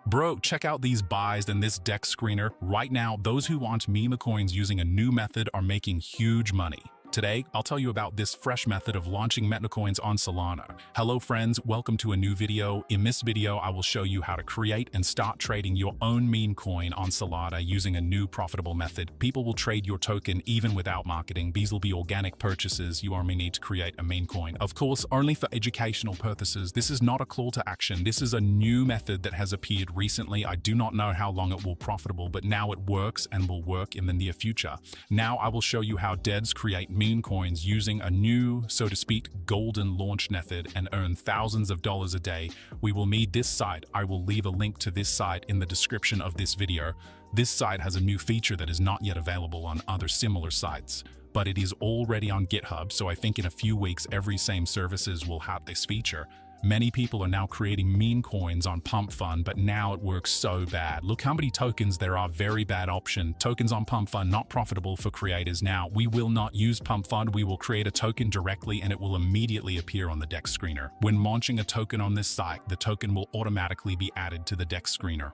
Bro, check out these buys and this dex screener. Right now, those who want Memecoins using a new method are making huge money. Today, I'll tell you about this fresh method of launching Memecoins on Solana. Hello friends, welcome to a new video. In this video, I will show you how to create and start trading your own meme coin on Solana using a new profitable method. People will trade your token even without marketing. These will be organic purchases. You only need to create a meme coin. Of course, only for educational purposes. This is not a call to action. This is a new method that has appeared recently. I do not know how long it will be profitable, but now it works and will work in the near future. Now I will show you how devs create meme coins using a new, so to speak, golden launch method and earn thousands of dollars a day. We will need this site. I will leave a link to this site in the description of this video. This site has a new feature that is not yet available on other similar sites, but it is already on GitHub, so I think in a few weeks every same services will have this feature. Many people are now creating meme coins on Pump.Fun, but now it works so bad. Look how many tokens there are. Very bad option. Tokens on Pump.Fun not profitable for creators. Now, we will not use Pump.Fun. We will create a token directly and it will immediately appear on the dex screener. When launching a token on this site, the token will automatically be added to the dex screener.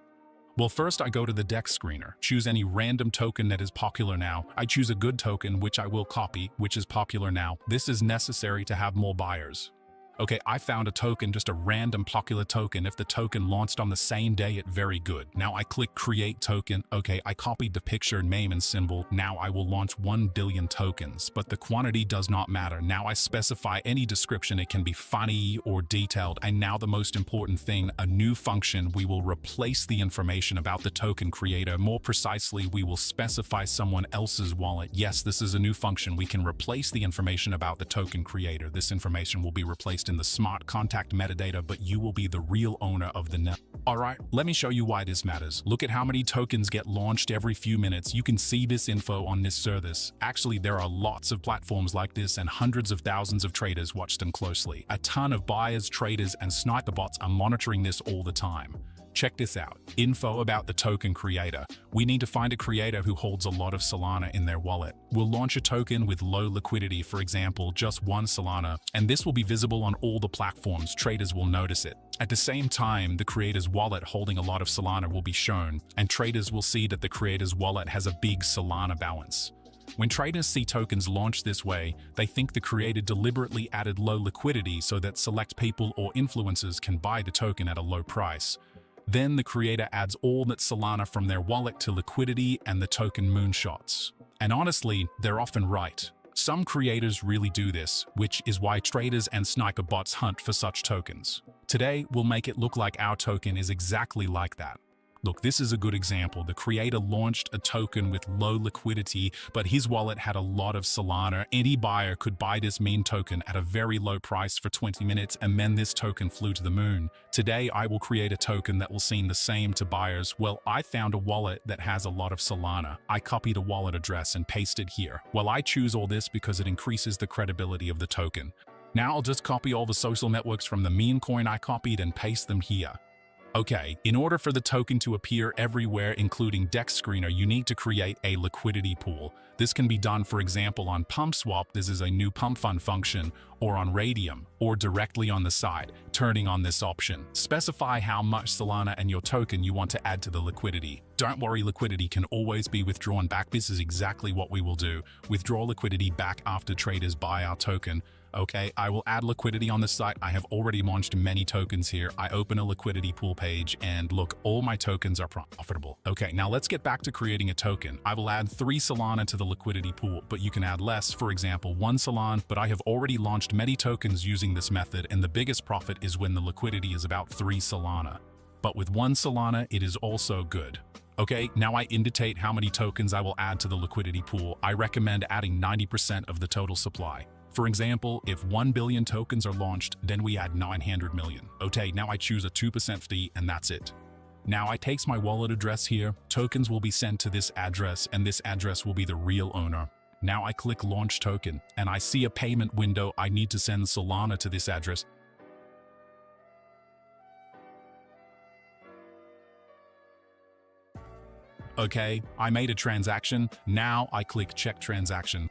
Well, first I go to the dex screener, choose any random token that is popular now. I choose a good token, which I will copy, which is popular now. This is necessary to have more buyers. Okay, I found a token, just a random popular token. If the token launched on the same day, it's very good. Now I click create token. Okay, I copied the picture, name and symbol. Now I will launch 1 billion tokens, but the quantity does not matter. Now I specify any description. It can be funny or detailed. And now the most important thing, a new function. We will replace the information about the token creator. More precisely, we will specify someone else's wallet. Yes, this is a new function. We can replace the information about the token creator. This information will be replaced in the smart contact metadata, but you will be the real owner of the net. Alright, let me show you why this matters. Look at how many tokens get launched every few minutes. You can see this info on this service. Actually, there are lots of platforms like this and hundreds of thousands of traders watch them closely. A ton of buyers, traders, and sniper bots are monitoring this all the time. Check this out. Info about the token creator. We need to find a creator who holds a lot of Solana in their wallet. We'll launch a token with low liquidity, for example, just 1 Solana, and this will be visible on all the platforms. Traders will notice it. At the same time, the creator's wallet holding a lot of Solana will be shown, and traders will see that the creator's wallet has a big Solana balance. When traders see tokens launched this way, they think the creator deliberately added low liquidity so that select people or influencers can buy the token at a low price. Then the creator adds all that Solana from their wallet to liquidity and the token moonshots. And honestly, they're often right. Some creators really do this, which is why traders and sniper bots hunt for such tokens. Today, we'll make it look like our token is exactly like that. Look, this is a good example. The creator launched a token with low liquidity, but his wallet had a lot of Solana. Any buyer could buy this meme token at a very low price for 20 minutes, and then this token flew to the moon. Today, I will create a token that will seem the same to buyers. Well, I found a wallet that has a lot of Solana. I copied a wallet address and pasted here. Well, I choose all this because it increases the credibility of the token. Now I'll just copy all the social networks from the meme coin I copied and paste them here. Okay, in order for the token to appear everywhere, including dexscreener, you need to create a liquidity pool. This can be done, for example, on PumpSwap. This is a new Pump.Fun function, or on Radium, or directly on the site, turning on this option. Specify how much Solana and your token you want to add to the liquidity. Don't worry, liquidity can always be withdrawn back. This is exactly what we will do. Withdraw liquidity back after traders buy our token. Okay, I will add liquidity on the site. I have already launched many tokens here. I open a liquidity pool page and look, all my tokens are profitable. Okay, now let's get back to creating a token. I will add 3 Solana to the liquidity pool, but you can add less, for example, 1 Solana, but I have already launched many tokens using this method, and the biggest profit is when the liquidity is about 3 Solana. But with 1 Solana, it is also good. Okay, now I indicate how many tokens I will add to the liquidity pool. I recommend adding 90% of the total supply. For example, if 1 billion tokens are launched, then we add 900 million. Okay, now I choose a 2% fee and that's it. Now I takes my wallet address here, tokens will be sent to this address and this address will be the real owner. Now I click launch token and I see a payment window. I need to send Solana to this address. Okay, I made a transaction. Now I click check transaction.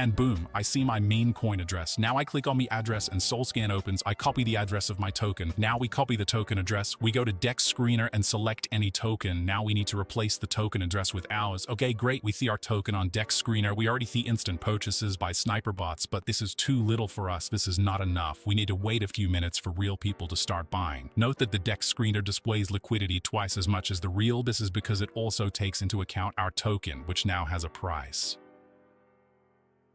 And boom, I see my Memecoin address. Now I click on the address and SolScan opens. I copy the address of my token. Now we copy the token address. We go to dexscreener and select any token. Now we need to replace the token address with ours. Okay, great. We see our token on dexscreener. We already see instant purchases by sniper bots, but this is too little for us. This is not enough. We need to wait a few minutes for real people to start buying. Note that the dexscreener displays liquidity twice as much as the real. This is because it also takes into account our token, which now has a price.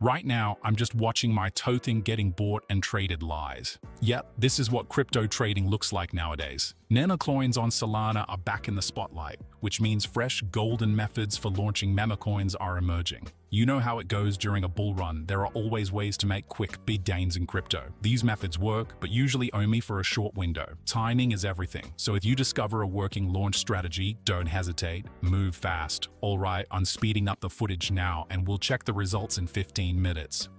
Right now, I'm just watching my token getting bought and traded live. Yep, this is what crypto trading looks like nowadays. Memecoins on Solana are back in the spotlight, which means fresh golden methods for launching memecoins are emerging. You know how it goes during a bull run. There are always ways to make quick, big gains in crypto. These methods work, but usually only for a short window. Timing is everything. So if you discover a working launch strategy, don't hesitate, move fast. All right, I'm speeding up the footage now, and we'll check the results in 15 minutes.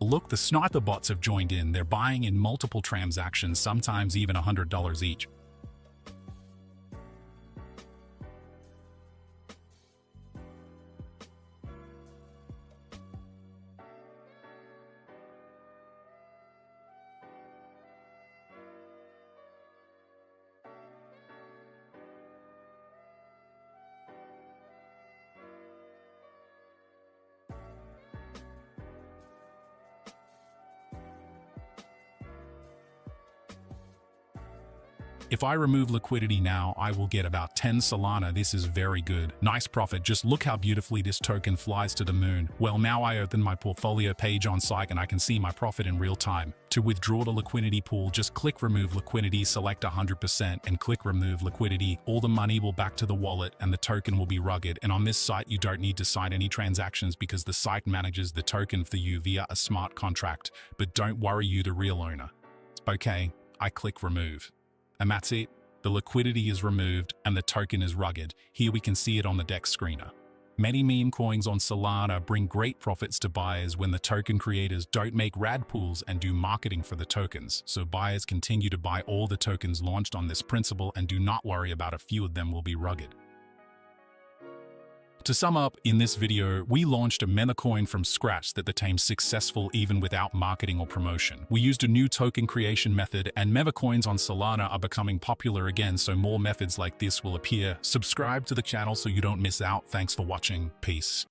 Look, the sniper bots have joined in. They're buying in multiple transactions, sometimes even $100 each. If I remove liquidity now, I will get about 10 Solana. This is very good. Nice profit. Just look how beautifully this token flies to the moon. Well, now I open my portfolio page on site and I can see my profit in real time. To withdraw the liquidity pool, just click remove liquidity, select 100% and click remove liquidity. All the money will back to the wallet and the token will be rugged. And on this site, you don't need to sign any transactions because the site manages the token for you via a smart contract. But don't worry, you the real owner. Okay, I click remove. And that's it. The liquidity is removed and the token is rugged. Here we can see it on the dexscreener. Many meme coins on Solana bring great profits to buyers when the token creators don't make rad pools and do marketing for the tokens. So buyers continue to buy all the tokens launched on this principle and do not worry about a few of them will be rugged. To sum up, in this video, we launched a Memecoin from scratch that became successful even without marketing or promotion. We used a new token creation method, and Memecoins on Solana are becoming popular again, so more methods like this will appear. Subscribe to the channel so you don't miss out. Thanks for watching. Peace.